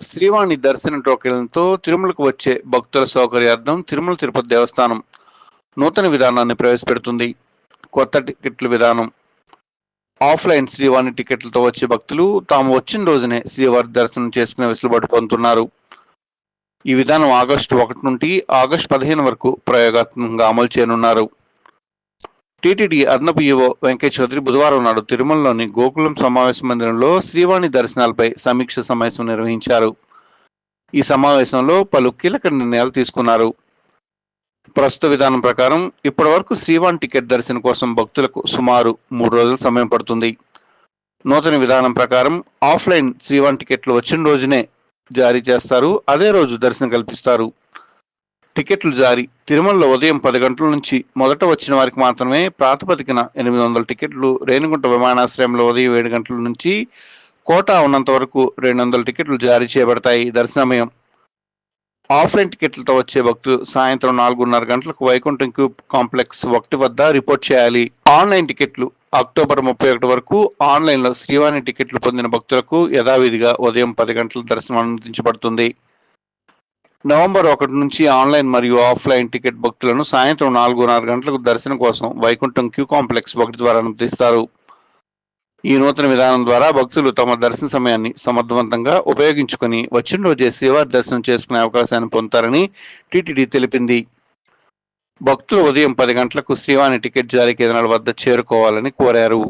శ్రీవాణి దర్శన టోకెన్లతో తిరుమలకు వచ్చే భక్తుల సౌకర్యార్థం తిరుమల తిరుపతి దేవస్థానం నూతన విధానాన్ని ప్రవేశపెడుతుంది. కొత్త టికెట్ల విధానం. ఆఫ్లైన్ శ్రీవాణి టికెట్లతో వచ్చే భక్తులు తాము వచ్చిన రోజునే శ్రీవారి దర్శనం చేసుకునే వెసులుబాటు పొందుతున్నారు. ఈ విధానం ఆగస్టు 1 నుండి ఆగస్టు 15 వరకు ప్రయోగాత్మకంగా అమలు చేయనున్నారు. టీటీడీ అదనపు ఈవో వెంకయ్య చౌదరి బుధవారం నాడు తిరుమలలోని గోకులం సమావేశ మందిరంలో శ్రీవాణి దర్శనాలపై సమీక్ష సమావేశం నిర్వహించారు. ఈ సమావేశంలో పలు కీలక నిర్ణయాలు తీసుకున్నారు. ప్రస్తుత విధానం ప్రకారం ఇప్పటి వరకు శ్రీవాణి టికెట్ దర్శనం కోసం భక్తులకు సుమారు 3 రోజుల సమయం పడుతుంది. నూతన విధానం ప్రకారం ఆఫ్లైన్ శ్రీవాణి టికెట్లు వచ్చిన రోజునే జారీ చేస్తారు. అదే రోజు దర్శనం కల్పిస్తారు. టికెట్లు జారీ. తిరుమలలో ఉదయం 10 గంటల నుంచి మొదట వచ్చిన వారికి మాత్రమే ప్రాతిపదికన 800 టికెట్లు, రేణిగుంట విమానాశ్రయంలో ఉదయం 7 గంటల నుంచి కోటా ఉన్నంత వరకు 200 టికెట్లు జారీ చేయబడతాయి. దర్శనమయం. ఆఫ్లైన్ టికెట్లతో వచ్చే భక్తులు సాయంత్రం 4:30 గంటలకు వైకుంఠం క్యూ కాంప్లెక్స్ 1 వద్ద రిపోర్ట్ చేయాలి. ఆన్లైన్ టికెట్లు. అక్టోబర్ 31 వరకు ఆన్లైన్లో శ్రీవాణి టికెట్లు పొందిన భక్తులకు యథావిధిగా ఉదయం 10 గంటల దర్శనం అనుమతించబడుతుంది. నవంబర్ 1 నుంచి ఆన్లైన్ మరియు ఆఫ్లైన్ టికెట్ భక్తులను సాయంత్రం 4:30 గంటలకు దర్శనం కోసం వైకుంఠం క్యూ కాంప్లెక్స్ 1 ద్వారా అనుమతిస్తారు. ఈ నూతన విధానం ద్వారా భక్తులు తమ దర్శన సమయాన్ని సమర్థవంతంగా ఉపయోగించుకొని వచ్చిన రోజే శ్రీవారి దర్శనం చేసుకునే అవకాశాన్ని పొందుతారని టీటీడీ తెలిపింది. భక్తులు ఉదయం 10 గంటలకు శ్రీవాణి టికెట్ జారీ కేంద్రాల వద్ద చేరుకోవాలని కోరారు.